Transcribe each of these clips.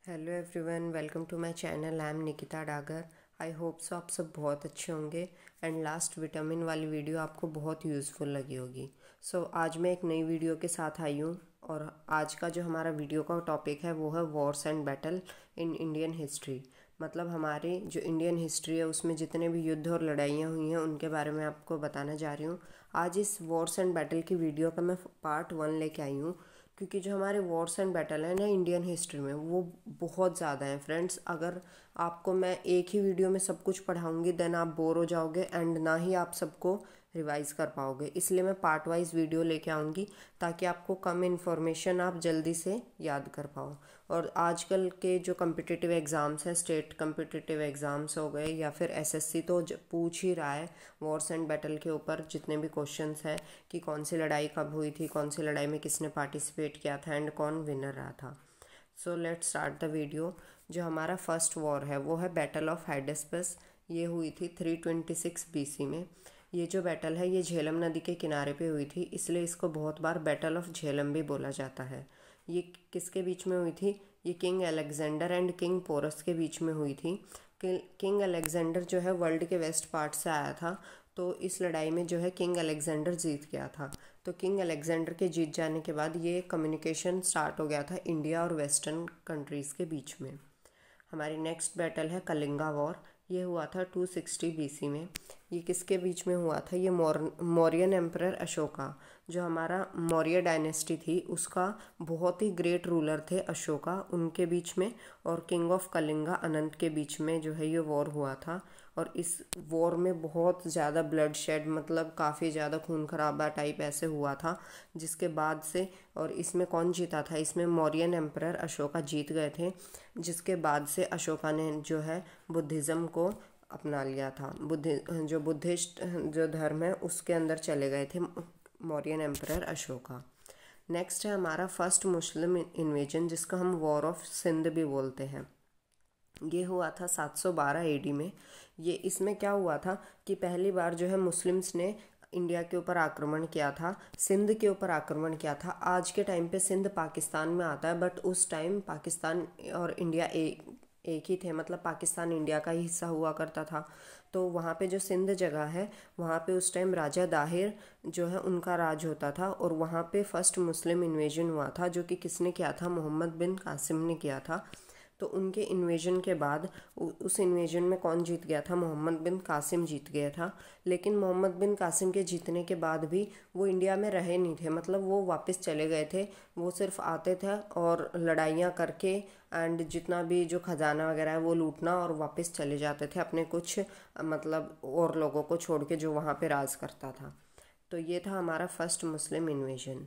Hello everyone, welcome to my channel. I am Nikita Dagar. I hope so आप सब बहुत अच्छे होंगे एंड लास्ट विटामिन वाली वीडियो आपको बहुत यूज़फुल लगी होगी। आज मैं एक नई वीडियो के साथ आई हूँ और आज का जो हमारा वीडियो का टॉपिक है वो है Wars and battle in Indian history. मतलब हमारी जो इंडियन हिस्ट्री है उसमें जितने भी युद्ध और लड़ाइयाँ हुई हैं उनके बारे में आपको बताना जा रही हूँ। आज इस वॉर्स एंड बैटल की वीडियो का मैं पार्ट 1 लेके आई हूँ, क्योंकि जो हमारे वॉर्स एंड बैटल है ना इंडियन हिस्ट्री में वो बहुत ज़्यादा हैं फ्रेंड्स। अगर आपको मैं एक ही वीडियो में सब कुछ पढ़ाऊंगी देन आप बोर हो जाओगे एंड ना ही आप सबको रिवाइज कर पाओगे। इसलिए मैं पार्ट वाइज वीडियो लेके आऊँगी ताकि आपको कम इन्फॉर्मेशन आप जल्दी से याद कर पाओ। और आजकल के जो कम्पिटिटिव एग्ज़ाम्स हैं, स्टेट कम्पिटिटिव एग्ज़ाम्स हो गए या फिर एसएससी, तो पूछ ही रहा है वॉर्स एंड बैटल के ऊपर जितने भी क्वेश्चंस हैं कि कौन सी लड़ाई कब हुई थी, कौन सी लड़ाई में किसने पार्टिसिपेट किया था एंड कौन विनर रहा था। So let's start the video. जो हमारा फर्स्ट वॉर है वो है बैटल ऑफ हाइडेस्पस। ये हुई थी 326 बीसी में। ये जो बैटल है ये झेलम नदी के किनारे पे हुई थी, इसलिए इसको बहुत बार बैटल ऑफ झेलम भी बोला जाता है। ये किसके बीच में हुई थी? ये king Alexander and king Porus के बीच में हुई थी। किंग अलेक्जेंडर जो है वर्ल्ड के वेस्ट पार्ट से आया था, तो इस लड़ाई में जो है किंग अलेक्जेंडर जीत गया था। तो किंग अलेक्जेंडर के जीत जाने के बाद ये कम्युनिकेशन स्टार्ट हो गया था इंडिया और वेस्टर्न कंट्रीज़ के बीच में। हमारी नेक्स्ट बैटल है कलिंगा वॉर। ये हुआ था 260 बीसी में। ये किसके बीच में हुआ था? ये मौर्यन एम्परर अशोका, जो हमारा मौर्य डायनेस्टी थी उसका बहुत ही ग्रेट रूलर थे अशोका, उनके बीच में और किंग ऑफ कलिंगा अनंत के बीच में जो है ये वॉर हुआ था। और इस वॉर में बहुत ज़्यादा ब्लड शेड, मतलब काफ़ी ज़्यादा खून खराबा टाइप ऐसे हुआ था, जिसके बाद से और इसमें कौन जीता था? इसमें मौर्यन एम्परर अशोका जीत गए थे, जिसके बाद से अशोका ने जो है बुद्धिज़्म को अपना लिया था। बुद्धिस्ट जो धर्म है उसके अंदर चले गए थे मौर्यन एम्परर अशोका। नेक्स्ट है हमारा फर्स्ट मुस्लिम इन्वेजन, जिसका हम वॉर ऑफ सिंध भी बोलते हैं। ये हुआ था 712 एडी में। ये इसमें क्या हुआ था कि पहली बार जो है मुस्लिम्स ने इंडिया के ऊपर आक्रमण किया था, सिंध के ऊपर आक्रमण किया था। आज के टाइम पे सिंध पाकिस्तान में आता है, बट उस टाइम पाकिस्तान और इंडिया एक ही थे, मतलब पाकिस्तान इंडिया का ही हिस्सा हुआ करता था। तो वहाँ पे जो सिंध जगह है वहाँ पे उस टाइम राजा दाहिर जो है उनका राज होता था, और वहाँ पे फर्स्ट मुस्लिम इन्वेजन हुआ था, जो कि किसने किया था? मोहम्मद बिन कासिम ने किया था। तो उनके इन्वेजन के बाद उस इन्वेजन में कौन जीत गया था? मोहम्मद बिन कासिम जीत गया था। लेकिन मोहम्मद बिन कासिम के जीतने के बाद भी वो इंडिया में रहे नहीं थे, मतलब वो वापस चले गए थे। वो सिर्फ आते थे और लड़ाइयाँ करके एंड जितना भी जो खजाना वगैरह है वो लूटना और वापस चले जाते थे अपने कुछ मतलब और लोगों को छोड़ के जो वहाँ पे राज करता था। तो ये था हमारा फर्स्ट मुस्लिम इन्वेजन।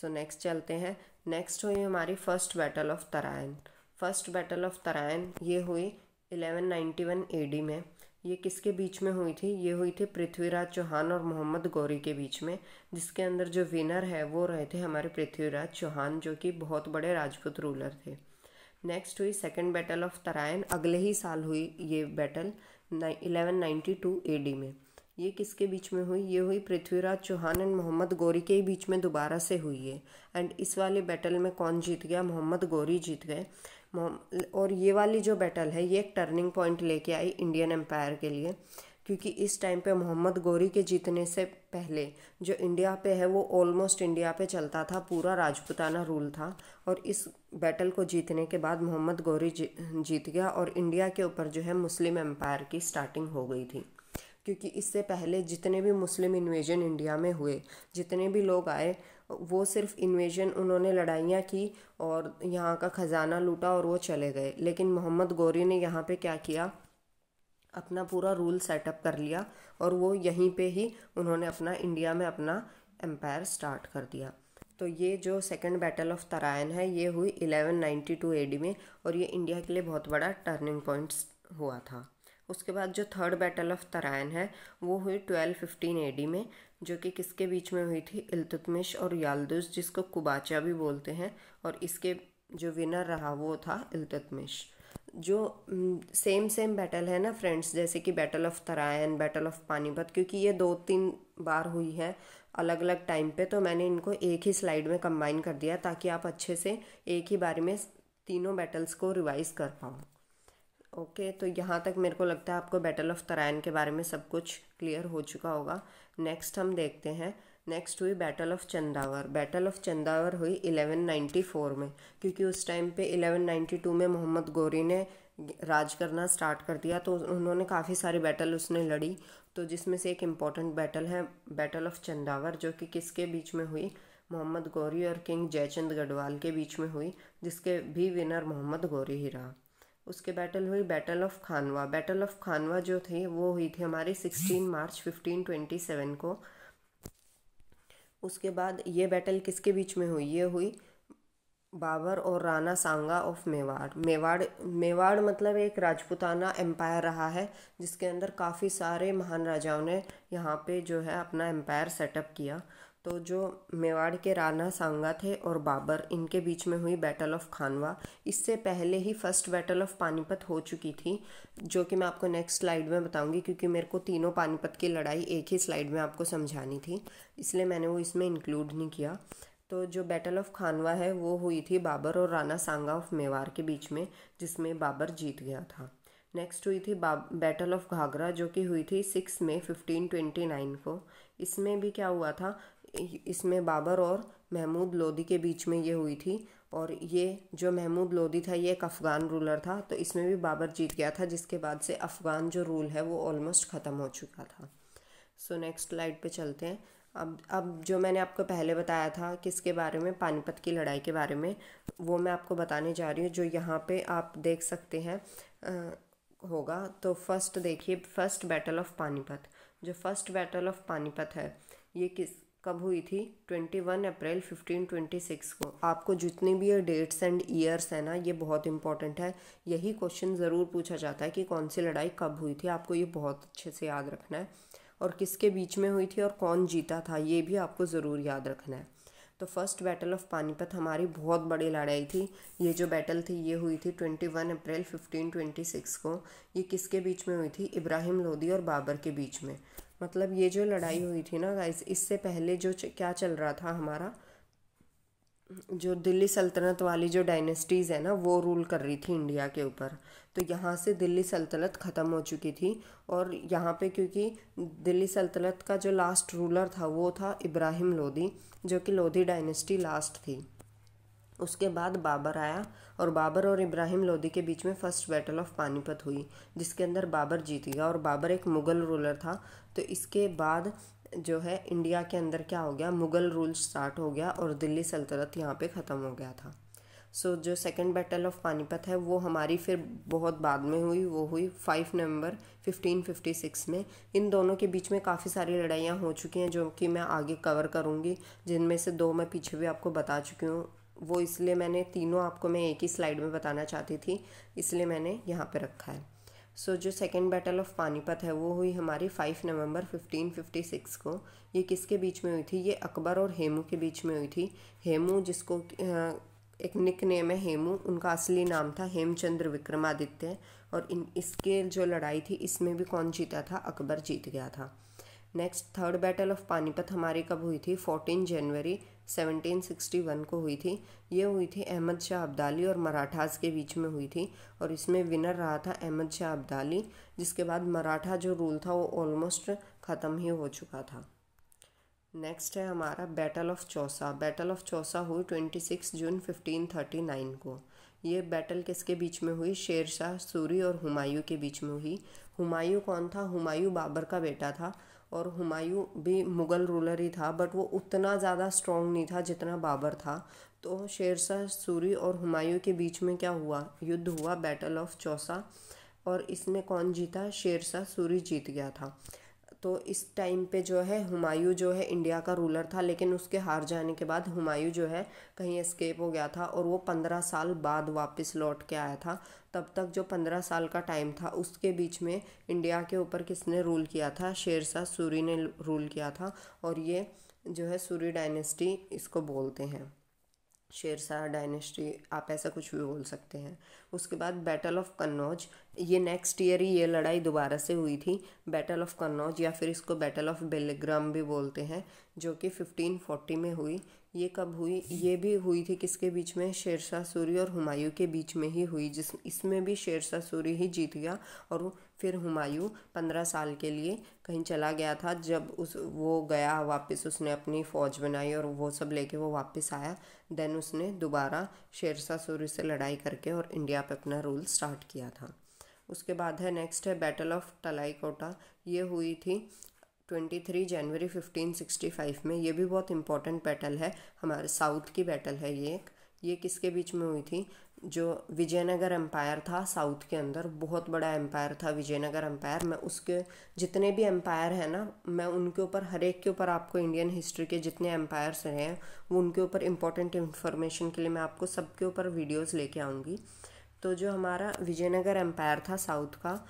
नेक्स्ट चलते हैं। नेक्स्ट हुई हमारी first battle of Tarain. First battle of Tarain ये हुई 1191 एडी में। ये किसके बीच में हुई थी? ये हुई थी पृथ्वीराज चौहान और मोहम्मद गौरी के बीच में, जिसके अंदर जो विनर है वो रहे थे हमारे पृथ्वीराज चौहान, जो कि बहुत बड़े राजपूत रूलर थे। नेक्स्ट हुई सेकेंड बैटल ऑफ तराइन। अगले ही साल हुई ये बैटल 1192 एडी में। ये किसके बीच में हुई? ये हुई पृथ्वीराज चौहान एंड मोहम्मद गौरी के ही बीच में दोबारा से हुई है। एंड इस वाली बैटल में कौन जीत गया? मोहम्मद गौरी जीत गए। और ये वाली जो बैटल है ये एक टर्निंग पॉइंट लेके आई इंडियन एम्पायर के लिए, क्योंकि इस टाइम पे मोहम्मद गौरी के जीतने से पहले जो इंडिया पे है वो ऑलमोस्ट इंडिया पे चलता था, पूरा राजपूताना रूल था। और इस बैटल को जीतने के बाद मोहम्मद गौरी जीत गया और इंडिया के ऊपर जो है मुस्लिम एम्पायर की स्टार्टिंग हो गई थी। क्योंकि इससे पहले जितने भी मुस्लिम इन्वेजन इंडिया में हुए, जितने भी लोग आए, वो सिर्फ इन्वेजन, उन्होंने लड़ाइयाँ की और यहाँ का ख़जाना लूटा और वो चले गए। लेकिन मोहम्मद गौरी ने यहाँ पे क्या किया? अपना पूरा रूल सेटअप कर लिया और वो यहीं पे ही उन्होंने अपना इंडिया में अपना एम्पायर स्टार्ट कर दिया। तो ये जो सेकंड बैटल ऑफ तराइन है ये हुई 1192 एडी में, और ये इंडिया के लिए बहुत बड़ा टर्निंग पॉइंट हुआ था। उसके बाद जो थर्ड बैटल ऑफ तराइन है वो हुई 1215 एडी में, जो कि किसके बीच में हुई थी? इल्तुतमिश और याल्दुस, जिसको कुबाचा भी बोलते हैं, और इसके जो विनर रहा वो था इल्तुतमिश। जो सेम बैटल है ना फ्रेंड्स, जैसे कि battle of Tarain, battle of Panipat, क्योंकि ये 2-3 बार हुई है अलग अलग टाइम पे, तो मैंने इनको एक ही स्लाइड में कंबाइन कर दिया ताकि आप अच्छे से एक ही बारे में तीनों बैटल्स को रिवाइज कर पाऊँ। ओके, तो यहाँ तक मेरे को लगता है आपको बैटल ऑफ तराइन के बारे में सब कुछ क्लियर हो चुका होगा। नेक्स्ट हम देखते हैं, नेक्स्ट हुई battle of Chandawar. Battle of Chandawar हुई 1194 में, क्योंकि उस टाइम पे 1192 में मोहम्मद गौरी ने राज करना स्टार्ट कर दिया, तो उन्होंने काफ़ी सारी बैटल उसने लड़ी। तो जिसमें से एक इम्पॉर्टेंट बैटल है बैटल ऑफ चंदावर, जो कि किसके बीच में हुई, मोहम्मद गौरी और किंग जयचंद गढ़वाल के बीच में हुई, जिसके भी विनर मोहम्मद गौरी ही रहा। उसके बैटल हुई battle of Khanwa. Battle of Khanwa जो थी वो हुई थी हमारी 16 मार्च 1527 को। उसके बाद ये बैटल किसके बीच में हुई, ये हुई बाबर और राणा सांगा ऑफ मेवाड़। मेवाड़ मतलब एक राजपूताना एम्पायर रहा है, जिसके अंदर काफ़ी सारे महान राजाओं ने यहाँ पे जो है अपना एम्पायर सेटअप किया। तो जो मेवाड़ के राणा सांगा थे और बाबर, इनके बीच में हुई बैटल ऑफ खानवा। इससे पहले ही फर्स्ट बैटल ऑफ पानीपत हो चुकी थी, जो कि मैं आपको नेक्स्ट स्लाइड में बताऊंगी, क्योंकि मेरे को तीनों पानीपत की लड़ाई एक ही स्लाइड में आपको समझानी थी, इसलिए मैंने वो इसमें इंक्लूड नहीं किया। तो जो बैटल ऑफ खानवा है वो हुई थी बाबर और राणा सांगा ऑफ मेवाड़ के बीच में, जिसमें बाबर जीत गया था। नेक्स्ट हुई थी बैटल ऑफ घाघरा, जो कि हुई थी 6 मई 1529 को। इसमें भी क्या हुआ था, इसमें बाबर और महमूद लोदी के बीच में ये हुई थी, और ये जो महमूद लोदी था ये एक अफ़गान रूलर था, तो इसमें भी बाबर जीत गया था, जिसके बाद से अफ़गान जो रूल है वो ऑलमोस्ट ख़त्म हो चुका था। सो नेक्स्ट स्लाइड पे चलते हैं। अब जो मैंने आपको पहले बताया था किसके बारे में, पानीपत की लड़ाई के बारे में, वो मैं आपको बताने जा रही हूँ, जो यहाँ पे आप देख सकते हैं होगा। तो फर्स्ट देखिए, फर्स्ट बैटल ऑफ पानीपत। जो फर्स्ट बैटल ऑफ पानीपत है ये कब हुई थी, 21 अप्रैल 1526 को। आपको जितनी भी ये डेट्स एंड ईयर्स है ना, ये बहुत इंपॉर्टेंट है। यही क्वेश्चन ज़रूर पूछा जाता है कि कौन सी लड़ाई कब हुई थी, आपको ये बहुत अच्छे से याद रखना है। और किसके बीच में हुई थी और कौन जीता था, ये भी आपको ज़रूर याद रखना है। तो फर्स्ट बैटल ऑफ पानीपत हमारी बहुत बड़ी लड़ाई थी। ये जो बैटल थी ये हुई थी 21 अप्रैल 1526 को। ये किसके बीच में हुई थी, इब्राहिम लोदी और बाबर के बीच में। मतलब ये जो लड़ाई हुई थी ना गाइस, इससे पहले जो क्या चल रहा था, हमारा जो दिल्ली सल्तनत वाली जो डायनेस्टीज़ है ना, वो रूल कर रही थी इंडिया के ऊपर। तो यहाँ से दिल्ली सल्तनत ख़त्म हो चुकी थी, और यहाँ पे क्योंकि दिल्ली सल्तनत का जो लास्ट रूलर था वो था इब्राहिम लोदी, जो कि लोधी डायनेस्टी लास्ट थी। उसके बाद बाबर आया, और बाबर और इब्राहिम लोदी के बीच में फर्स्ट बैटल ऑफ पानीपत हुई, जिसके अंदर बाबर जीत गया, और बाबर एक मुग़ल रूलर था। तो इसके बाद जो है इंडिया के अंदर क्या हो गया, मुग़ल रूल स्टार्ट हो गया, और दिल्ली सल्तनत यहाँ पे ख़त्म हो गया था। सो जो सेकंड बैटल ऑफ पानीपत है वो हमारी फिर बहुत बाद में हुई, वो हुई 5 नवंबर 1556 में। इन दोनों के बीच में काफ़ी सारी लड़ाइयाँ हो चुकी हैं, जो कि मैं आगे कवर करूँगी, जिनमें से 2 मैं पीछे भी आपको बता चुकी हूँ। वो इसलिए मैंने तीनों आपको मैं एक ही स्लाइड में बताना चाहती थी, इसलिए मैंने यहाँ पे रखा है। सो जो सेकेंड बैटल ऑफ पानीपत है वो हुई हमारी 5 नवंबर 1556 को। ये किसके बीच में हुई थी, ये अकबर और हेमू के बीच में हुई थी। हेमू, जिसको एक निक नेम है हेमू, उनका असली नाम था हेमचंद्र विक्रमादित्य, और इसके जो लड़ाई थी इसमें भी कौन जीता था, अकबर जीत गया था। Next third battle of Panipat हमारी कब हुई थी, 14 जनवरी 1761 को हुई थी। ये हुई थी अहमद शाह अब्दाली और मराठास के बीच में हुई थी, और इसमें विनर रहा था अहमद शाह अब्दाली, जिसके बाद मराठा जो रूल था वो ऑलमोस्ट ख़त्म ही हो चुका था। नेक्स्ट है हमारा battle of Chausa. Battle of Chausa हुई 26 जून 1539 को। ये बैटल किसके बीच में हुई, शेर शाह सूरी और हुमायूं के बीच में हुई। हुमायूं कौन था, हुमायूं बाबर का बेटा था, और हुमायूं भी मुग़ल रूलर ही था, बट वो उतना ज़्यादा स्ट्रॉन्ग नहीं था जितना बाबर था। तो शेरशाह सूरी और हुमायूं के बीच में क्या हुआ, युद्ध हुआ, बैटल ऑफ चौसा, और इसमें कौन जीता, शेरशाह सूरी जीत गया था। तो इस टाइम पे जो है हुमायूं जो है इंडिया का रूलर था, लेकिन उसके हार जाने के बाद हुमायूं जो है कहीं एस्केप हो गया था, और वो 15 साल बाद वापस लौट के आया था। तब तक जो 15 साल का टाइम था उसके बीच में इंडिया के ऊपर किसने रूल किया था, शेरशाह सूरी ने रूल किया था, और ये जो है सूरी डायनेस्टी इसको बोलते हैं। शेरशाह डायनेस्टी, आप ऐसा कुछ भी बोल सकते हैं। उसके बाद बैटल ऑफ कन्नौज, ये नेक्स्ट ईयर ही ये लड़ाई दोबारा से हुई थी। बैटल ऑफ कन्नौज या फिर इसको बैटल ऑफ बेलग्राम भी बोलते हैं, जो कि 1540 में हुई। ये कब हुई? ये भी हुई थी किसके बीच में? शेरशाह सूरी और हुमायूं के बीच में ही हुई, जिस इसमें भी शेरशाह सूरी ही जीत गया। और फिर हुमायूं 15 साल के लिए कहीं चला गया था। जब वो गया वापस, उसने अपनी फ़ौज बनाई और वो सब लेके वो वापस आया। देन उसने दोबारा शेरशाह सूरी से लड़ाई करके और इंडिया पे अपना रूल स्टार्ट किया था। उसके बाद है नेक्स्ट है बैटल ऑफ तलाईकोटा। ये हुई थी 23 जनवरी 1565 में। ये भी बहुत इंपॉर्टेंट बैटल है, हमारे साउथ की बैटल है ये किसके बीच में हुई थी? जो विजयनगर एम्पायर था साउथ के अंदर, बहुत बड़ा एम्पायर था विजयनगर एम्पायर। मैं उसके जितने भी एम्पायर हैं ना, मैं उनके ऊपर हर एक के ऊपर आपको इंडियन हिस्ट्री के जितने एम्पायर्स रहे हैं वो उनके ऊपर इंपॉर्टेंट इन्फॉर्मेशन के लिए मैं आपको सबके ऊपर वीडियोस लेके आऊँगी। तो जो हमारा विजयनगर एम्पायर था साउथ का,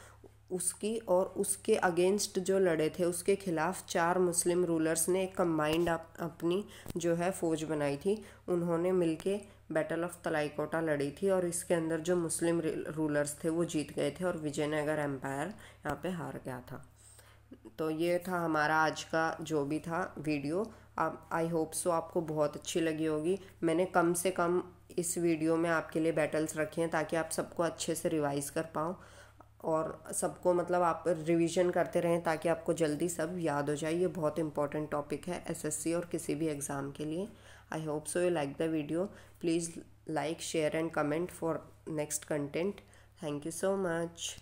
उसकी और उसके अगेंस्ट जो लड़े थे, उसके खिलाफ 4 मुस्लिम रूलर्स ने एक कंबाइंड अपनी जो है फौज बनाई थी। उन्होंने मिलके बैटल ऑफ तलाईकोटा लड़ी थी और इसके अंदर जो मुस्लिम रूलर्स थे वो जीत गए थे और विजयनगर एम्पायर यहाँ पे हार गया था। तो ये था हमारा आज का जो भी था वीडियो। आई होप सो आपको बहुत अच्छी लगी होगी। मैंने कम से कम इस वीडियो में आपके लिए बैटल्स रखे हैं ताकि आप सबको अच्छे से रिवाइज़ कर पाओ और सबको मतलब आप रिवीजन करते रहें ताकि आपको जल्दी सब याद हो जाए। ये बहुत इंपॉर्टेंट टॉपिक है एसएससी और किसी भी एग्ज़ाम के लिए। आई hope so you like the video. Please like, share and comment for next content. Thank you so much.